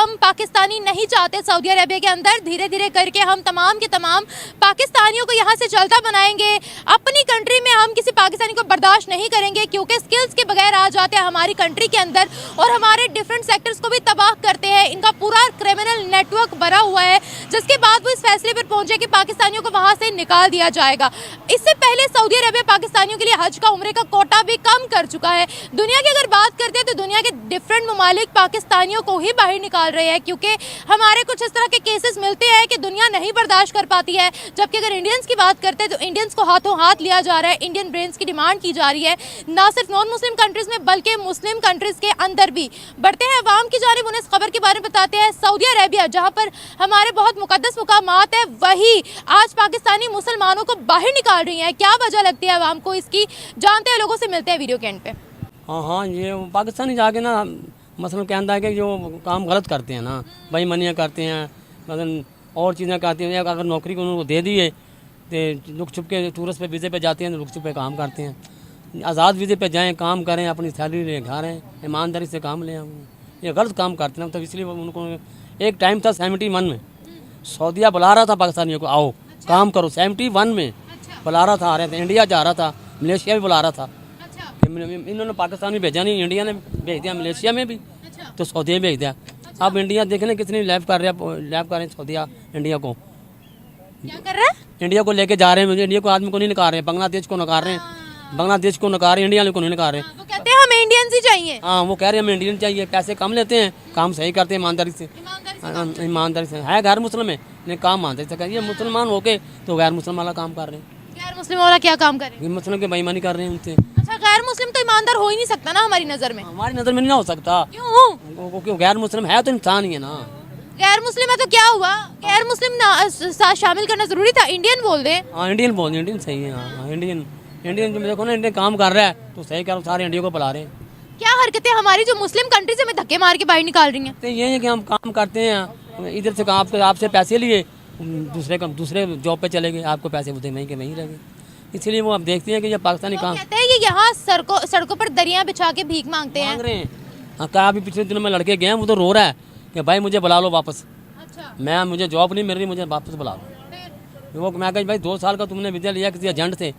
हम पाकिस्तानी नहीं चाहते सऊदी अरेबिया के अंदर। धीरे धीरे करके हम तमाम के तमाम पाकिस्तानियों को यहाँ से चलता बनाएंगे। अपनी कंट्री में हम किसी पाकिस्तानी को बर्दाश्त नहीं करेंगे, क्योंकि स्किल्स के बगैर आ जाते हैं हमारी कंट्री के अंदर और हमारे डिफरेंट सेक्टर्स को भी तबाह करते हैं। इनका पूरा क्रिमिनल नेटवर्क भरा हुआ है, जिसके बाद वो इस फैसले पर पहुंचे कि पाकिस्तानियों को वहाँ से निकाल दिया जाएगा। इससे पहले सऊदी अरेबिया पाकिस्तानियों के लिए हज का उम्रे का कोटा भी कम कर चुका है। दुनिया की अगर बात करते हैं तो दुनिया के डिफरेंट ममालिक पाकिस्तानियों को ही बाहर निकाल रहे हैं, क्योंकि हमारे कुछ इस तरह के केसेस मिलते हैं कि दुनिया नहीं बर्दाश्त कर पाती है। जबकि अगर इंडियंस की बात करते हैं तो इंडियंस को हाथों हाथ लिया जा रहा है, इंडियन ब्रेन्स की डिमांड की जा रही है, ना सिर्फ नॉन मुस्लिम कंट्रीज में बल्कि मुस्लिम कंट्रीज के अंदर भी। बढ़ते हैं अवाम की जानिब, उन्हें इस खबर के बारे में बताते हैं। सऊदी अरेबिया जहाँ पर हमारे बहुत मुकद्दस मुकामात है, वही आज पाकिस्तानी मुसलमानों को बाहर निकाल रही है। क्या वजह लगती है अवाम को इसकी, जानते हैं, लोगों से मिलते हैं वीडियो के एंड पे। हाँ, ये पाकिस्तानी जाके ना मसलन कहता है कि जो काम गलत करते हैं ना, बेईमानियाँ करते हैं, मतलब और चीज़ें करते हैं। अगर नौकरी को उनको दे दिए तो लुक छुप के टूरिस्ट पे वीज़े पे जाते हैं, तो लुक छुप पे काम करते हैं। आज़ाद वीज़े पे जाएं, काम करें, अपनी सैलरी ले घर हैं, ईमानदारी से काम लें। ये गलत काम करते हैं, तो इसलिए उनको एक टाइम था 71 में सऊदीया बुला रहा था पाकिस्तानियों को, आओ काम करो। 71 में बुला रहा था, आ रहे थे। इंडिया जा रहा था, मलेशिया भी बुला रहा था। इन्होंने पाकिस्तान में भेजा नहीं, इंडिया ने भेज दिया मलेशिया में भी, तो सऊदीया भेज दिया। अब इंडिया देखने कितनी लैब कर रहे हैं सऊदीया इंडिया को। क्या कर रहा है? इंडिया को लेके जा रहे हैं, इंडिया को आदमी को नहीं नकार रहे हैं, बांग्लादेश को नकार रहे हैं, बांग्लादेश को नकार रहे हैं, इंडिया को नहीं नकार रहे हैं। वो कहते हैं हमें इंडियंस ही चाहिए। हाँ, वो कह रहे हैं हमें इंडियन चाहिए, पैसे कम लेते हैं, काम सही करते हैं ईमानदारी से। ईमानदारी से है, गैर मुस्लिम है लेकिन काम ईमानदारी से कर। ये मुसलमान होके तो गैर मुस्लिम वाला काम कर रहे हैं। गैर मुस्लिम वाला क्या काम करे? मुस्लिम की बेईमानी कर रहे हैं उनसे। अच्छा, गैर मुस्लिम तो ईमानदार हो ही नहीं सकता ना हमारी नजर में। हमारी नज़र में नहीं हो सकता। क्यों? गैर मुस्लिम है तो इंसान ही है ना। गैर मुस्लिम है तो क्या हुआ? गैर मुस्लिम ना शामिल करना जरूरी था, इंडियन बोल दे। हाँ, इंडियन बोल, इंडियन सही है। हाँ, इंडियन जो देखो ना, इंडियन काम कर रहा है तो सही करो, सारे इंडिया को बुला रहे हैं। क्या हरकतें हमारी जो मुस्लिम कंट्री से हमें धक्के मार के बाहर निकाल रही हैं? तो ये है कि हम काम करते हैं, इधर से आपसे पैसे लिए, दूसरे जॉब पे चले गए, आपको पैसे बुझे वहीं के वहीं रह गए। इसलिए वो आप देखते हैं कि ये पाकिस्तानी काम कहते हैं कि यहाँ सड़कों पर दरिया बिछा के भीख मांगते हैं। मांग रहे हैं। हाँ, कहा अभी पिछले दिनों में लड़के गए हैं, वो तो रो रहा है कि भाई मुझे बुला लो वापस। अच्छा। मुझे जॉब नहीं मिल रही, मुझे वापस बुला लो। वो मैं कहा भाई 2 साल का तुमने वीज़ा लिया किसी एजेंट से,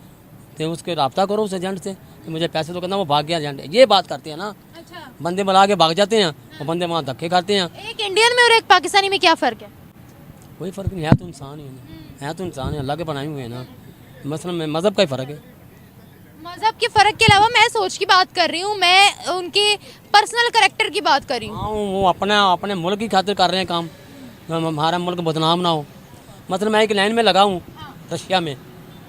तो उसके रब्ता करो उस एजेंट से कि मुझे पैसे तो करना। वो भाग गया एजेंट। ये बात करते हैं ना, अच्छा। बंदे बुला के भाग जाते हैं, वो बंदे वहाँ धक्के खाते हैं। एक इंडियन में और एक पाकिस्तानी में क्या फर्क है? कोई फ़र्क नहीं है, तो इंसान ही है ना, है तो इंसान है, अल्लाह के बनाए हुए हैं ना। मसलन में मज़हब का ही फ़र्क है। मजहब के फर्क के अलावा मैं सोच की बात कर रही हूँ, मैं उनके पर्सनल करेक्टर की बात कर रही हूँ। हाँ, वो अपने मुल्क की खातिर कर रहे हैं काम, हमारा मुल्क बदनाम ना हो। मतलब मैं एक लाइन में लगा हूँ रशिया में,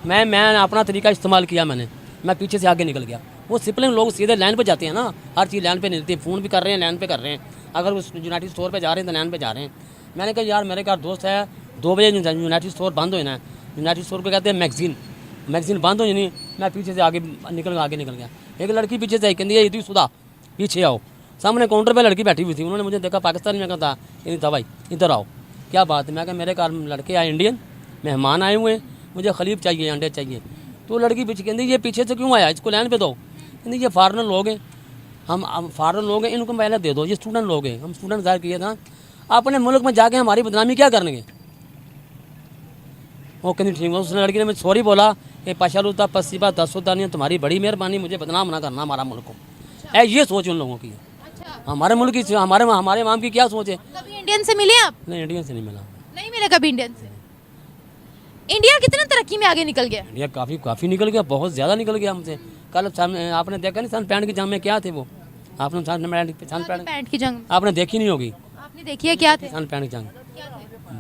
मैं अपना तरीका इस्तेमाल किया मैंने, मैं पीछे से आगे निकल गया। वो सिपलिंग लोग सीधे लाइन पे जाते हैं ना, हर चीज़ लाइन पे नहीं रहती, फ़ोन भी कर रहे हैं लाइन पे कर रहे हैं। अगर उस यूनाइटेड स्टोर पे जा रहे हैं तो लाइन पे जा रहे हैं। मैंने कहा यार मेरे घर दोस्त है, 2 बजे यूनाइटेड स्टोर बंद हो जाना है। यूनाइटेड स्टोर पे कहते हैं मैगजीन बंद हो जानी। मैं पीछे से आगे निकल गया। एक लड़की पीछे से कहती है शुदा पीछे आओ। सामने काउंटर पे लड़की बैठी हुई थी, उन्होंने मुझे देखा पाकिस्तानी में, कहता नहीं था भाई इधर आओ, क्या बात है? मैं कहा मेरे घर लड़के आए, इंडियन मेहमान आए हुए हैं, मुझे खलीफ चाहिए, अंडे चाहिए। तो लड़की पीछे कहती ये पीछे से क्यों आया, इसको लाइन पे दो। कहती ये फॉरेनर लोग हैं, हम फॉरेनर लोग हैं, इनको पहले दे दो, ये स्टूडेंट लोग हैं, हम स्टूडेंट ज़ाहिर किए था, अपने मुल्क में जाके हमारी बदनामी क्या करनेंगे। वो कहती ठीक है। उसने लड़की ने मुझे सॉरी बोला कि पशालूता पसीबा दसुदानी, तुम्हारी बड़ी मेहरबानी, मुझे बदनाम ना करना हमारा मुल्क को। है ये सोच उन लोगों की है। अच्छा। हमारे मुल्क की, हमारे इमाम की क्या सोच है? कभी इंडियन से मिले आप? नहीं, इंडियन से नहीं मिला। नहीं मिले कभी इंडियन से? इंडिया कितना तरक्की में आगे निकल गया? इंडिया काफ़ी निकल गया, बहुत ज़्यादा निकल गया हमसे। कल सामने आपने देखा नहीं, सन पैंट की जंग में क्या थे वो, आपने पैंट की जंग आपने देखी नहीं होगी। आपने देखी है? क्या थे? सन पैंट की जंग,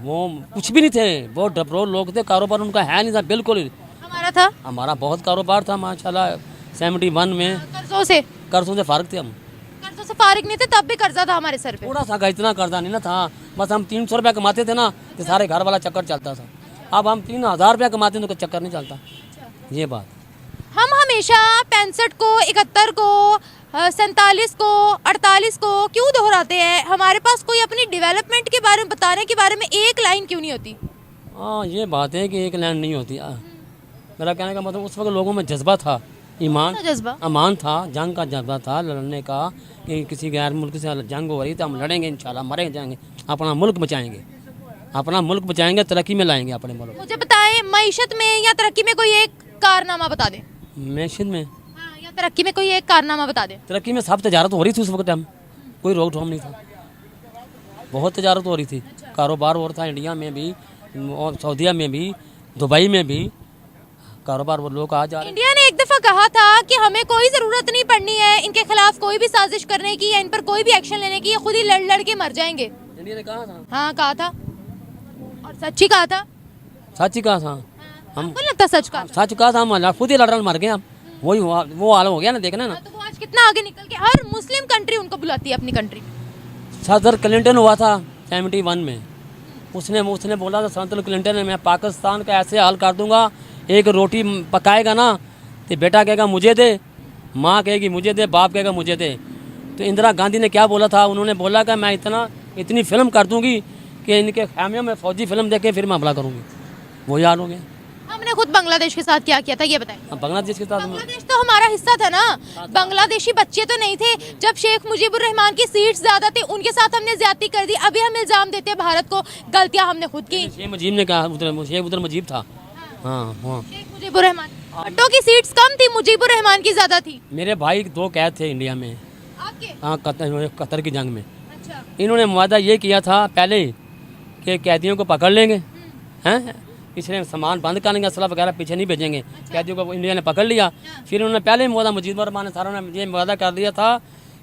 वो कुछ भी नहीं थे, वो डबरोल लोग थे, कारोबार उनका है नहीं था बिल्कुल। हमारा था, हमारा बहुत कारोबार था माशाल्लाह। 71 में कर्जों से फारिग थे हम। कर्जों से फारिग नहीं थे, तब भी कर्जा था हमारे सर पे। थोड़ा सा, इतना कर्जा नहीं ना था, बस हम 300 रुपया कमाते थे ना, तो सारे घर वाला चक्कर चलता था। अब हम 3000 रुपया कमाते हैं तो चक्कर नहीं चलता। ये बात हम हमेशा 65 को, 71 को, 47 को, 48 को क्यों दोहराते हैं? हमारे पास कोई अपनी डेवलपमेंट के बारे में बताने के बारे में एक लाइन क्यों नहीं होती? हाँ, ये बात है कि एक लाइन नहीं होती। मेरा कहने का मतलब उस वक्त लोगों में जज्बा था ईमान था जज्बा? अमान था, जंग का जज्बा था, लड़ने का कि किसी गैर मुल्क से जंग हो रही तो हम लड़ेंगे, इंशाल्लाह मरेंगे जाएंगे, अपना मुल्क बचाएंगे, अपना मुल्क बचाएंगे, तरक्की में लाएंगे अपने मुल्क। मुझे बताएं, मईशत में या तरक्की में कोई एक कारनामा बता दें। मैशियत में, हाँ, या तरक्की में कोई एक कारनामा बता दें। तरक्की में सब तजारत हो रही थी उस वक्त, हम कोई रोक टोक नहीं था, बहुत तजारत हो रही थी, कारोबार हो रहा था इंडिया में भी और सऊदीया में भी, दुबई में भी कारोबार, वो लोग आ जा रहे। इंडिया ने एक दफा कहा था कि हमें कोई जरूरत नहीं पड़नी है इनके खिलाफ कोई भी साजिश करने की या इन पर कोई भी एक्शन लेने की, ये खुद ही लड़ लड़ के मर जाएंगे। इंडिया ने कहा था, हाँ कहा था, और सच्ची कहा था। सच ही कहा था, हम हमको नहीं लगता सच कहा था। सच कहा था, हम खुद ही लड़ रहे मर गए हम, वही वो हाल हो गया ना, देखना ना। हाँ, तो वो आज कितना आगे निकल के हर मुस्लिम कंट्री उनको बुलाती है अपनी कंट्री। सदर क्लिंटन हुआ था 71 में, उसने बोला था सदर क्लिंटन ने, मैं पाकिस्तान का ऐसे हाल कर दूंगा, एक रोटी पकाएगा ना तो बेटा कहेगा मुझे दे, माँ कहेगी मुझे दे, बाप कहेगा मुझे दे। तो इंदिरा गांधी ने क्या बोला था, उन्होंने बोला कि मैं इतनी फिल्म कर दूंगी कि इनके खैमियों में फौजी फिल्म देख के फिर मैं हमला करूँगी, वही हाल हो गया। हमने खुद बांग्लादेश के साथ क्या किया था ये बताएं। अब बांग्लादेश के साथ बांग्लादेश तो हमारा हिस्सा था ना, बांग्लादेशी बच्चे तो नहीं थे। जब शेख मुजीबुर रहमान की सीट्स ज्यादा थी उनके साथ हमने ज्यादती कर दी। अभी हम इल्जाम देते हैं भारत को, गलतियां हमने खुद की। शेख मुजीब ने कहा, शेख उधर मुजीब था। हाँ हाँ, शेख मुजीबुर रहमान, भुट्टो की सीट्स कम थी, मुजीबुर रहमान की ज्यादा थी। मेरे भाई 2 कैद थे इंडिया में, आपके? हाँ कतर की जंग में। अच्छा, इन्होंने मुआदा ये किया था पहले कि कैदियों को पकड़ लेंगे, हैं पिछले सामान बंद करेंगे, असला वगैरह पीछे नहीं भेजेंगे। कैदियों को इंडिया ने पकड़ लिया, फिर उन्होंने पहले मुआदा मुजीबुर रहमान सारों ने ये मुआदा कर दिया था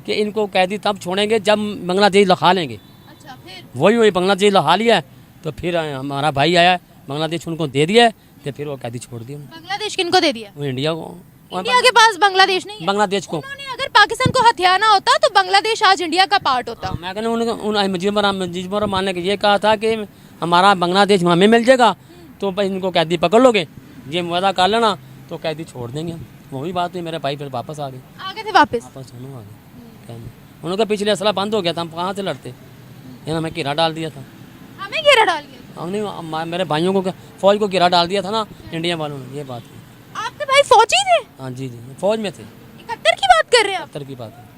कि इनको कैदी तब छोड़ेंगे जब बांग्लादेश लखा लेंगे। अच्छा, फिर वही बांग्लादेश लखा लिया, तो फिर हमारा भाई आया, बांग्लादेश उनको दे दिया, तो फिर वो कैदी छोड़ दिया, बांग्लादेश किनको दे दिया? वो इंडिया को, इंडिया के पास बांग्लादेश नहीं है। बांग्लादेश को। उन्होंने अगर पाकिस्तान को हथियाना होता तो बांग्लादेश आज इंडिया का पार्ट होता। मैं कहना मुजीबुर रहमान ने ये कहा था कि हमारा बांग्लादेश हमें मिल जाएगा तो भाई इनको कैदी पकड़ लोगे, ये मुआदा कर लेना तो कैदी छोड़ देंगे। वही बात हुई, मेरे भाई फिर वापस आ गए। आगे थे वापस? वापस दोनों आ गए। क्या उनका पिछले असला बंद हो गया था, हम कहाँ से लड़ते, ये हमें घेरा डाल दिया था। हमें घेरा डाल दिया? हमने मेरे भाइयों को फौज को घेरा डाल दिया था ना इंडिया वालों ने, ये बात है। आपके भाई फौजी थे? हाँ जी जी, फौज में थे। 71 की बात कर रहे हैं आप? 70 की बात है।